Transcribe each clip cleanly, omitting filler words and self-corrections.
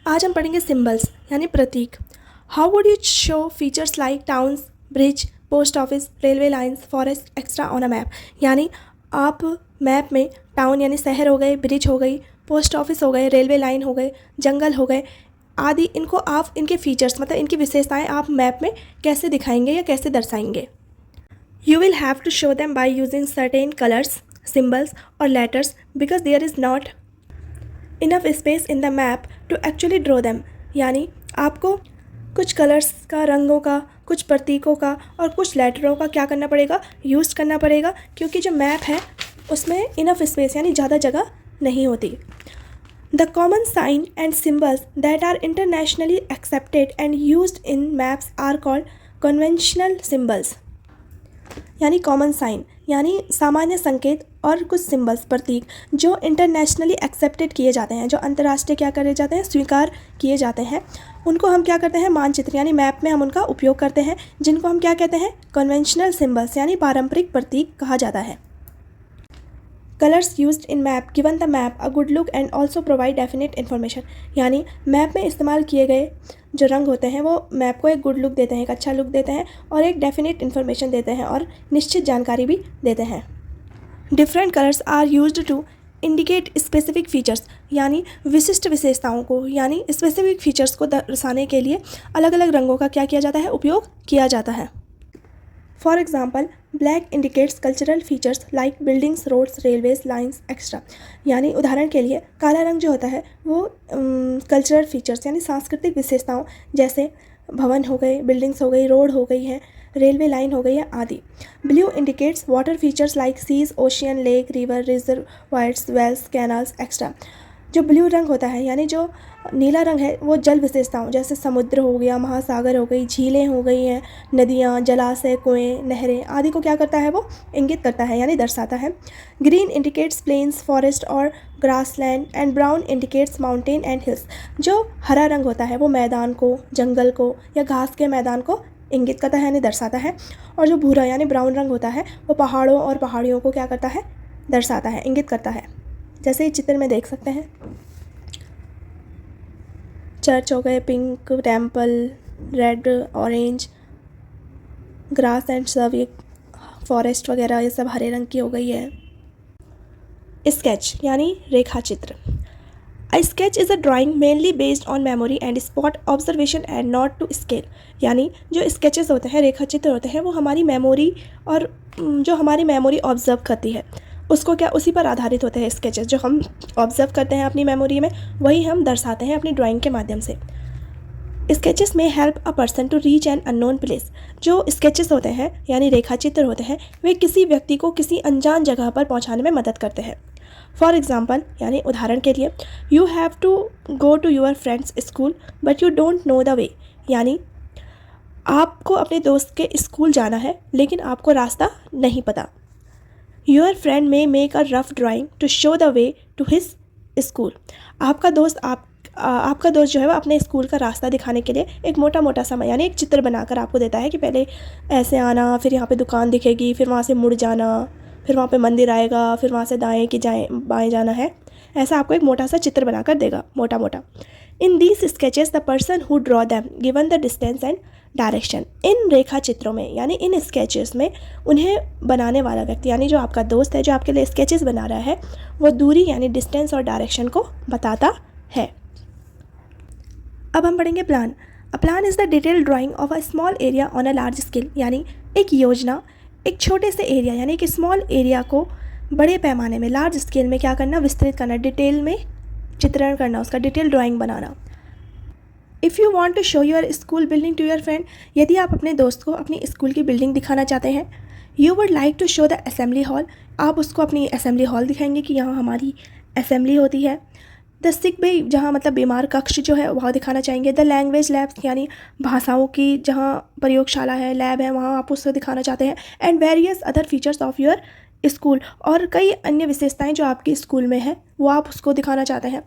आज हम पढ़ेंगे सिंबल्स यानी प्रतीक। How would you show features like towns, bridge, post office, railway lines, forest extra on a map. यानी आप मैप में टाउन यानी शहर हो गए, ब्रिज हो गई, पोस्ट ऑफिस हो गए, रेलवे लाइन हो गए, जंगल हो गए आदि, इनको आप इनके फीचर्स मतलब इनकी विशेषताएं आप मैप में कैसे दिखाएंगे या कैसे दर्शाएंगे। You will have to show them by using certain colors, symbols or letters because there is not enough space in the map to actually draw them। यानी आपको कुछ कलर्स का, रंगों का, कुछ प्रतीकों का और कुछ लेटरों का क्या करना पड़ेगा, यूज़ करना पड़ेगा, क्योंकि जो मैप है उसमें इनफ स्पेस यानी ज़्यादा जगह नहीं होती। The common sign and symbols that are internationally accepted and used in maps are called conventional symbols। यानी कॉमन साइन यानी सामान्य संकेत और कुछ सिंबल्स प्रतीक जो इंटरनेशनली एक्सेप्टेड किए जाते हैं, जो अंतर्राष्ट्रीय क्या करे जाते हैं, स्वीकार किए जाते हैं, उनको हम क्या करते हैं, मानचित्र यानी मैप में हम उनका उपयोग करते हैं, जिनको हम क्या कहते हैं, कन्वेंशनल सिंबल्स यानी पारंपरिक प्रतीक कहा जाता है। Colours used in map given the map a good look and also provide definite information. यानी मैप में इस्तेमाल किए गए जो रंग होते हैं वो मैप को एक गुड लुक देते हैं, एक अच्छा लुक देते हैं और एक डेफिनेट इन्फॉर्मेशन देते हैं और निश्चित जानकारी भी देते हैं। Different colours are used to indicate specific features. यानी विशिष्ट विशेषताओं को यानी स्पेसिफिक फीचर्स को दर्शाने के लिए अलग अलग रंगों का क्या किया जाता है, उपयोग किया जाता है। For example black indicates cultural features like buildings, roads, railways, lines extra. यानी उदाहरण के लिए काला रंग जो होता है वो कल्चरल फीचर्स यानी सांस्कृतिक विशेषताओं जैसे भवन हो गए, बिल्डिंग्स हो गई, रोड हो गई है, रेलवे लाइन हो गई है आदि। Blue indicates water features like seas, ocean, lake, river, reservoirs, wells, canals extra. जो ब्लू रंग होता है यानी जो नीला रंग है वो जल विशेषताओं जैसे समुद्र हो गया, महासागर हो गई, झीलें हो गई हैं, नदियाँ, जलाशय, कुएँ, नहरें आदि को क्या करता है, वो इंगित करता है यानी दर्शाता है। ग्रीन इंडिकेट्स प्लेन्स, फॉरेस्ट और grassland and brown indicates mountain and hills. जो हरा रंग होता है वो मैदान को, जंगल को या घास के मैदान को इंगित करता है यानी दर्शाता है। और जो भूरा यानी ब्राउन रंग होता है वो पहाड़ों और पहाड़ियों को क्या करता है, दर्शाता है, इंगित करता है। जैसे इस चित्र में देख सकते हैं, चर्च हो गए, pink temple, red, orange, grass and सब, ये फॉरेस्ट वगैरह ये सब हरे रंग की हो गई है। स्केच यानी रेखा चित्र। A sketch is a drawing mainly based on memory and spot observation and not to scale। यानी जो स्केचेस होते हैं, रेखा चित्र होते हैं, वो हमारी मेमोरी और जो हमारी मेमोरी ऑब्जर्व करती है उसको क्या, उसी पर आधारित होते हैं स्केचेस। जो हम ऑब्जर्व करते हैं अपनी मेमोरी में वही हम दर्शाते हैं अपनी ड्राइंग के माध्यम से। स्केचेस में help a person to reach an unknown place. जो स्केचेस होते हैं यानी रेखा चित्र होते हैं वे किसी व्यक्ति को किसी अनजान जगह पर पहुंचाने में मदद करते हैं। फॉर एग्जाम्पल यानी उदाहरण के लिए, you have to go to your friend's school but you don't know the way. यानी आपको अपने दोस्त के स्कूल जाना है लेकिन आपको रास्ता नहीं पता। Your friend may make a rough drawing to show the way to his school. आपका दोस्त जो है वो अपने स्कूल का रास्ता दिखाने के लिए एक मोटा मोटा सा यानी एक चित्र बनाकर आपको देता है कि पहले ऐसे आना, फिर यहाँ पे दुकान दिखेगी, फिर वहाँ से मुड़ जाना, फिर वहाँ पे मंदिर आएगा, फिर वहाँ से दाएं कि बाएं जाना है। ऐसा आपको एक मोटा सा चित्र बनाकर देगा, मोटा मोटा। In these sketches the person who draw them given the distance and direction. इन रेखा चित्रों में यानी इन स्केचेस में उन्हें बनाने वाला व्यक्ति यानी जो आपका दोस्त है जो आपके लिए स्केचेस बना रहा है वो दूरी यानी डिस्टेंस और डायरेक्शन को बताता है। अब हम पढ़ेंगे plan. A plan is the detail drying of a small area on a large scale. यानी एक योजना एक छोटे से एरिया यानी कि स्मॉल एरिया को बड़े पैमाने में, लार्ज स्केल में क्या करना, विस्तृत करना, डिटेल में चित्रण करना, उसका डिटेल ड्राइंग बनाना। If you want to show your school building to your friend. यदि आप अपने दोस्त को अपनी स्कूल की बिल्डिंग दिखाना चाहते हैं। You would like to show the assembly hall. आप उसको अपनी असेंबली हॉल दिखाएंगे कि यहाँ हमारी असेंबली होती है। द सिक बे जहाँ मतलब बीमार कक्ष जो है वहाँ दिखाना चाहेंगे। द लैंग्वेज लैब्स यानी भाषाओं की जहाँ प्रयोगशाला है, लैब है, वहाँ आप उसको दिखाना चाहते हैं। And various other features of your school, और कई अन्य विशेषताएं जो आपके स्कूल में है वो आप उसको दिखाना चाहते हैं।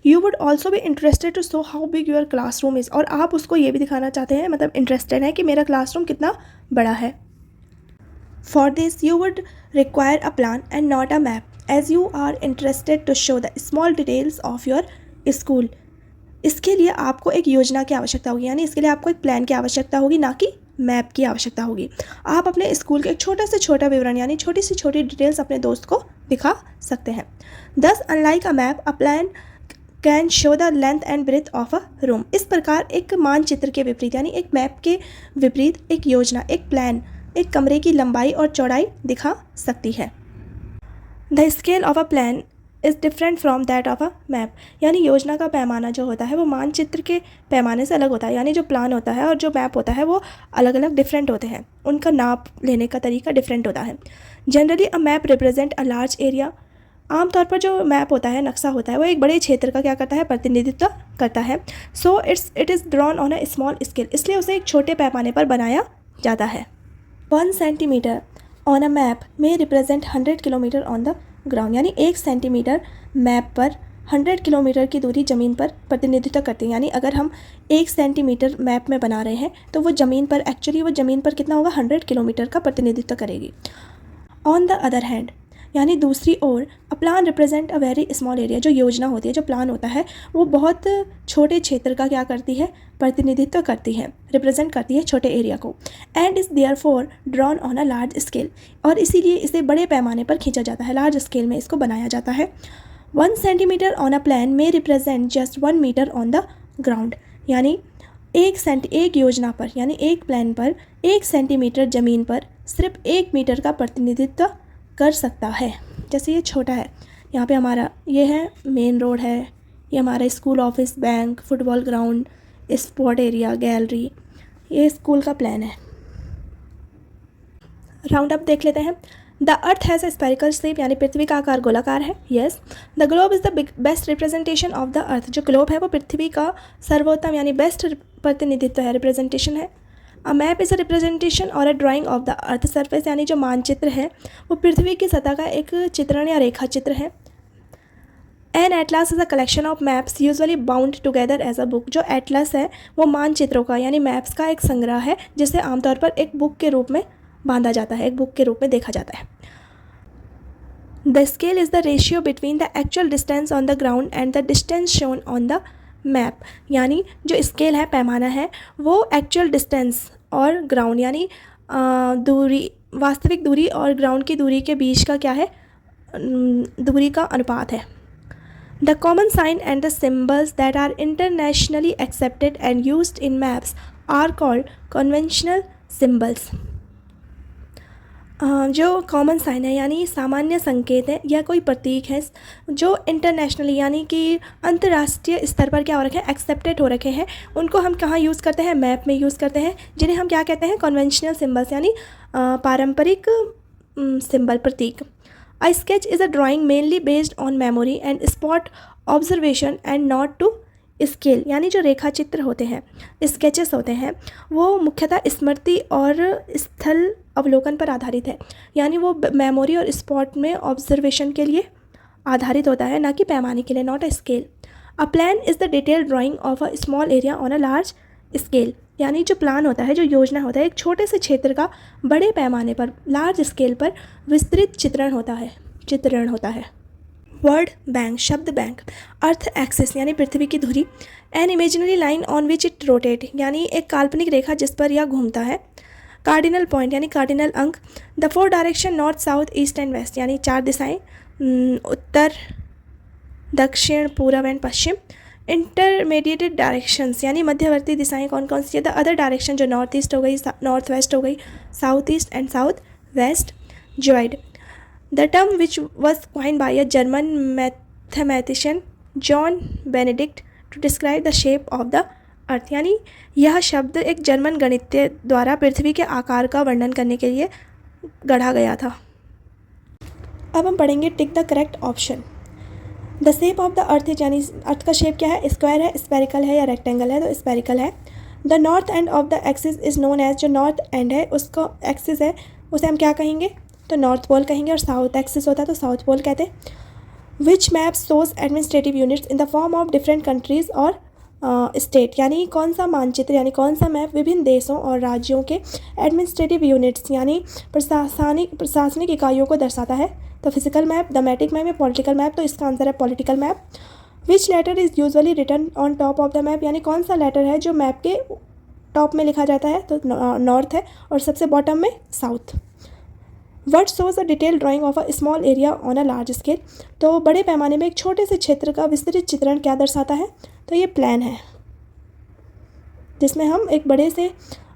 You would also be interested to show how big your classroom is. और आप उसको ये भी दिखाना चाहते हैं, मतलब इंटरेस्टेड है कि मेरा क्लासरूम कितना बड़ा है। For this you would require a plan and not a map as you are interested to show the small details of your school। इसके लिए आपको एक योजना की आवश्यकता होगी, यानी इसके लिए आपको एक प्लान की आवश्यकता होगी, ना कि मैप की आवश्यकता होगी। आप अपने स्कूल के एक छोटा से छोटा विवरण यानी छोटी से छोटी डिटेल्स अपने दोस्त को दिखा सकते हैं। Thus unlike a map a plan can show the length and breadth of a room. इस प्रकार एक मानचित्र के विपरीत यानी एक मैप के विपरीत एक योजना, एक प्लान एक कमरे की लंबाई और चौड़ाई दिखा सकती है। The scale of a plan is different from that of a map, यानी योजना का पैमाना जो होता है वो मानचित्र के पैमाने से अलग होता है। यानी जो प्लान होता है और जो मैप होता है वो अलग अलग डिफरेंट होते हैं, उनका नाप लेने का तरीका डिफरेंट होता है। Generally a map represent a large area. आमतौर पर जो मैप होता है, नक्शा होता है, वो एक बड़े क्षेत्र का क्या करता है, प्रतिनिधित्व करता है। So it is drawn on a small scale, इसलिए उसे एक छोटे पैमाने पर बनाया जाता है। 1 सेंटीमीटर ऑन अ मैप में represent 100 kilometre on the ground, यानी 1 सेंटीमीटर मैप पर 100 किलोमीटर की दूरी ज़मीन पर प्रतिनिधित्व करती है। यानी अगर हम 1 सेंटीमीटर मैप में बना रहे हैं तो वो ज़मीन पर एक्चुअली वो ज़मीन पर कितना होगा, 100 किलोमीटर का प्रतिनिधित्व करेगी। ऑन द अदर हैंड, यानी दूसरी ओर a plan represent a very small area, जो योजना होती है, जो प्लान होता है, वो बहुत छोटे क्षेत्र का क्या करती है, प्रतिनिधित्व करती है, रिप्रेजेंट करती है छोटे एरिया को। And is therefore drawn on a large scale, और इसीलिए इसे बड़े पैमाने पर खींचा जाता है, लार्ज स्केल में इसको बनाया जाता है। 1 सेंटीमीटर ऑन अ प्लान में represent just 1 metre on the ground, यानी एक योजना पर यानी एक प्लान पर 1 सेंटीमीटर ज़मीन पर सिर्फ 1 मीटर का प्रतिनिधित्व कर सकता है। जैसे ये छोटा है, यहाँ पे हमारा ये है मेन रोड है, ये हमारा school, office, bank, football ground, sport area, gallery, ये स्कूल का प्लान है। राउंड अप देख लेते हैं। The earth has a spherical shape, यानी पृथ्वी का आकार गोलाकार है। Yes. The globe is the best representation of the अर्थ, जो ग्लोब है वो पृथ्वी का सर्वोत्तम यानी बेस्ट प्रतिनिधित्व है, रिप्रेजेंटेशन है। A map is a representation और a drawing of the earth surface, यानी जो मानचित्र है वो पृथ्वी की सतह का एक चित्रण या रेखा चित्र है। An atlas is a collection of maps usually bound together as a book, जो एटलस है वो मानचित्रों का यानी मैप्स का एक संग्रह है, जिसे आमतौर पर एक बुक के रूप में बांधा जाता है, एक बुक के रूप में देखा जाता है। The scale is the ratio between the actual distance on the ground and the distance shown on the map, यानी जो स्केल है, पैमाना है, वो एक्चुअल डिस्टेंस और ग्राउंड यानी दूरी, वास्तविक दूरी और ग्राउंड की दूरी के बीच का क्या है, दूरी का अनुपात है। The common sign and the symbols that are internationally accepted and used in maps are called conventional symbols. जो कॉमन साइन है यानी सामान्य संकेत है या कोई प्रतीक है जो इंटरनेशनली यानी कि अंतर्राष्ट्रीय स्तर पर क्या हो रखे हैं, एक्सेप्टेड हो रखे हैं, उनको हम कहाँ यूज़ करते हैं, मैप में यूज़ करते हैं, जिन्हें हम क्या कहते हैं, कन्वेंशनल सिम्बल्स यानी पारंपरिक सिंबल, प्रतीक। A sketch is a drawing mainly based on memory and spot observation and not to scale, यानी जो रेखा चित्र होते हैं, स्केचेस होते हैं, वो मुख्यतः स्मृति और स्थल अवलोकन पर आधारित है, यानी वो मेमोरी और स्पॉट में ऑब्जर्वेशन के लिए आधारित होता है, ना कि पैमाने के लिए, not a scale. A plan is the detailed drying of a small area on a large scale, यानी जो प्लान होता है, जो योजना होता है, एक छोटे से क्षेत्र का बड़े पैमाने पर, लार्ज स्केल पर विस्तृत चित्रण होता है। वर्ड बैंक, शब्द बैंक। अर्थ एक्सिस यानी पृथ्वी की धुरी। An imaginary line on which it rotate, यानी एक काल्पनिक रेखा जिस पर यह घूमता है। कार्डिनल पॉइंट यानी कार्डिनल अंक। The 4 direction north, south, east and west, यानी 4 दिशाएं, उत्तर, दक्षिण, पूर्व एंड पश्चिम। इंटरमीडिएटेड डायरेक्शंस यानी मध्यवर्ती दिशाएं कौन कौन सी है। द अदर डायरेक्शन जो नॉर्थ ईस्ट हो गई, नॉर्थ वेस्ट हो गई, south east and south west. ज्वाइड, the term which was coined by a German mathematician John Benedict to describe the shape of the earth, यानी यह शब्द एक जर्मन गणितज्ञ द्वारा पृथ्वी के आकार का वर्णन करने के लिए गढ़ा गया था। अब हम पढ़ेंगे tick the correct option. The shape of the अर्थ, यानी अर्थ का शेप क्या है, स्क्वायर है, स्पेरिकल है या रेक्टेंगल है, तो स्पेरिकल है। The north end of the axis is known as, जो नॉर्थ एंड है उसको एक्सिस है उसे हम क्या कहेंगे, तो नॉर्थ पोल कहेंगे, और साउथ एक्सिस होता है तो साउथ पोल कहते हैं। Which map shows administrative units in the form of different countries और स्टेट, यानी कौन सा मानचित्र यानी कौन सा मैप विभिन्न देशों और राज्यों के एडमिनिस्ट्रेटिव यूनिट्स यानी प्रशासनिक इकाइयों को दर्शाता है। तो फिजिकल मैप, डोमेस्टिक मैप या पॉलिटिकल मैप, तो इसका आंसर है political map. Which letter is usually written on top of the map, यानी कौन सा लेटर है जो मैप के टॉप में लिखा जाता है, तो नॉर्थ है, और सबसे बॉटम में south. Word shows a detail drying of a small area on a large scale, तो बड़े पैमाने में एक छोटे से क्षेत्र का विस्तृत चित्रण क्या दर्शाता है, तो ये प्लान है, जिसमें हम एक बड़े से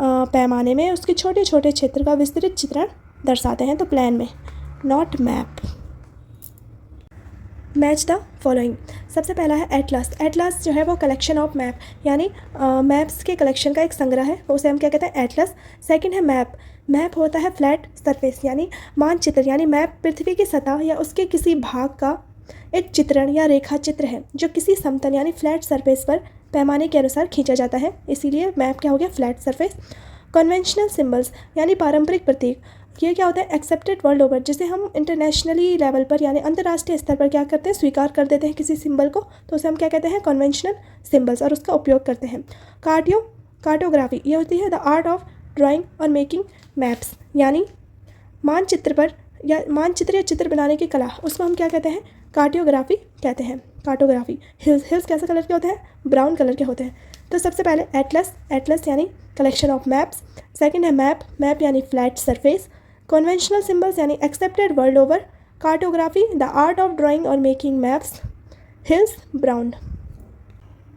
पैमाने में उसके छोटे छोटे क्षेत्र का विस्तृत चित्रण दर्शाते हैं, तो प्लान में, not map. Match the following, सबसे पहला है एटलस। एटलस जो है वो कलेक्शन ऑफ मैप, यानी मैप्स के कलेक्शन का एक संग्रह है, उसे हम क्या कहते हैं, एटलस। सेकंड है मैप। मैप होता है फ्लैट सरफेस, यानी मानचित्र, यानी मैप पृथ्वी की सतह या उसके किसी भाग का एक चित्रण या रेखा चित्र है जो किसी समतल यानी फ्लैट सरफेस पर पैमाने के अनुसार खींचा जाता है, इसीलिए मैप क्या हो गया, फ्लैट सरफेस। कन्वेंशनल सिंबल्स, यानी पारंपरिक प्रतीक, ये क्या होता है, एक्सेप्टेड वर्ल्ड ओवर, जिसे हम इंटरनेशनली लेवल पर यानी अंतर्राष्ट्रीय स्तर पर क्या करते हैं, स्वीकार कर देते हैं किसी सिंबल को, तो उसे हम क्या कहते हैं, कन्वेंशनल सिंबल्स, और उसका उपयोग करते हैं। कार्टोग्राफी, ये होती है द आर्ट ऑफ ड्राइंग और मेकिंग मैप्स, यानी मानचित्र पर या मानचित्र या चित्र बनाने की कला, उसको हम क्या कहते हैं, कार्टोग्राफी कहते हैं। कार्टोग्राफी। हिल्स, हिल्स कैसे कलर के होते हैं, ब्राउन कलर के होते हैं। तो सबसे पहले एटलस, एटलस यानी कलेक्शन ऑफ मैप्स। सेकंड है मैप, मैप यानी फ्लैट सरफेस। कन्वेंशनल सिंबल्स यानी accepted world over. Cartography, the art of drawing और making maps. Hills, brown.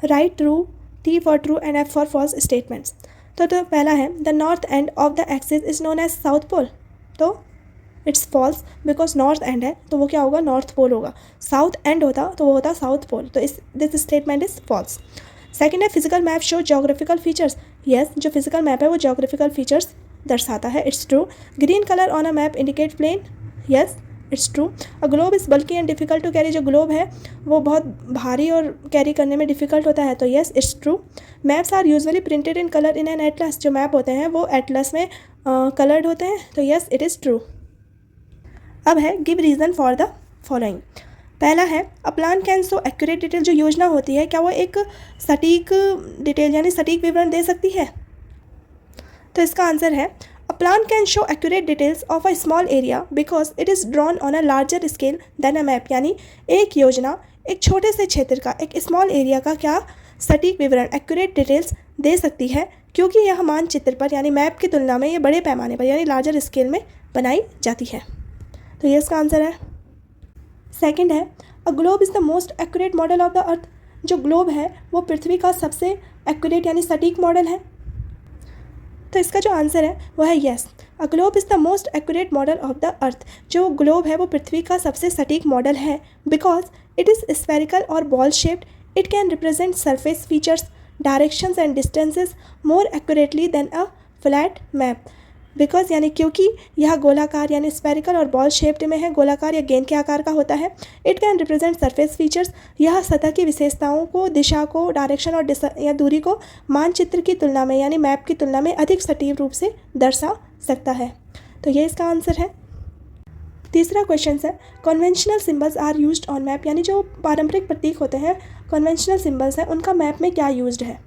Right true, T for true and F for false statements. तो पहला है the north end of the axis is known as south pole, तो it's false, because north end है तो वो क्या होगा, नॉर्थ पोल होगा। साउथ एंड होता तो वो होता साउथ पोल, तो this statement is false. Second है physical map show geographical features, yes, जो फिजिकल मैप है वो जोग्राफिकल फीचर्स दर्शाता है, it's true. Green colour on a map indicate plain, yes, it's true. A globe is bulky and difficult to carry, जो globe है वो बहुत भारी और कैरी करने में डिफिकल्ट होता है, तो yes, it's true. Maps are usually printed in colour in an atlas, जो मैप होते हैं वो एटलस में कलर्ड होते हैं, तो यस, इट इज़ ट्रू। अब है give reason for the following. पहला है a plan can show accurate detail, जो योजना होती है क्या वो एक सटीक डिटेल यानी सटीक विवरण दे सकती है, तो इसका आंसर है a plan can show accurate details of a small area because it is drawn on a larger scale than a map, यानी एक योजना एक छोटे से क्षेत्र का, एक स्मॉल एरिया का क्या सटीक विवरण, एक्यूरेट डिटेल्स दे सकती है, क्योंकि यह मानचित्र पर यानी मैप की तुलना में ये बड़े पैमाने पर यानी लार्जर स्केल में बनाई जाती है, तो ये इसका आंसर है। सेकंड है अ globe is the most accurate model of the अर्थ, जो ग्लोब है वो पृथ्वी का सबसे एक्यूरेट यानी सटीक मॉडल है, तो इसका जो आंसर है वो है yes, a globe is the most accurate model of the अर्थ, जो ग्लोब है वो पृथ्वी का सबसे सटीक मॉडल है, बिकॉज इट इज़ स्फेरिकल और ball shaped, it can represent surface features, directions and distances more accurately than a flat map, because यानी क्योंकि यह गोलाकार यानी स्फेरिकल और बॉल शेप्ड में है, गोलाकार या गेंद के आकार का होता है। It can represent surface features, यह सतह की विशेषताओं को, दिशा को, डायरेक्शन और या दूरी को मानचित्र की तुलना में यानी मैप की तुलना में अधिक सटीक रूप से दर्शा सकता है, तो ये इसका आंसर है। तीसरा क्वेश्चन है conventional symbols are used on map, यानी जो पारंपरिक प्रतीक होते हैं कन्वेंशनल सिंबल्स हैं उनका मैप में क्या यूज्ड है,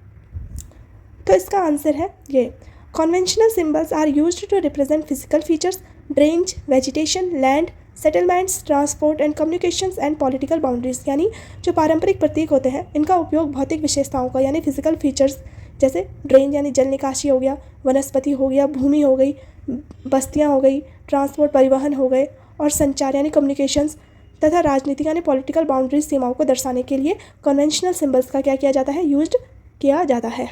तो इसका आंसर है ये Conventional symbols are used to represent physical features, range, vegetation, land, settlements, transport and communications and political boundaries, यानी जो पारंपरिक प्रतीक होते हैं इनका उपयोग भौतिक विशेषताओं का यानी फिजिकल फीचर्स जैसे ड्रेन यानी जल निकासी हो गया, वनस्पति हो गया, भूमि हो गई, बस्तियाँ हो गई, ट्रांसपोर्ट परिवहन हो गए, और संचार यानी कम्युनिकेशंस तथा राजनीति यानी पॉलिटिकल बाउंड्रीज सीमाओं को दर्शाने के लिए कन्वेंशनल सिंबल्स का क्या किया जाता है, यूज्ड किया जाता है।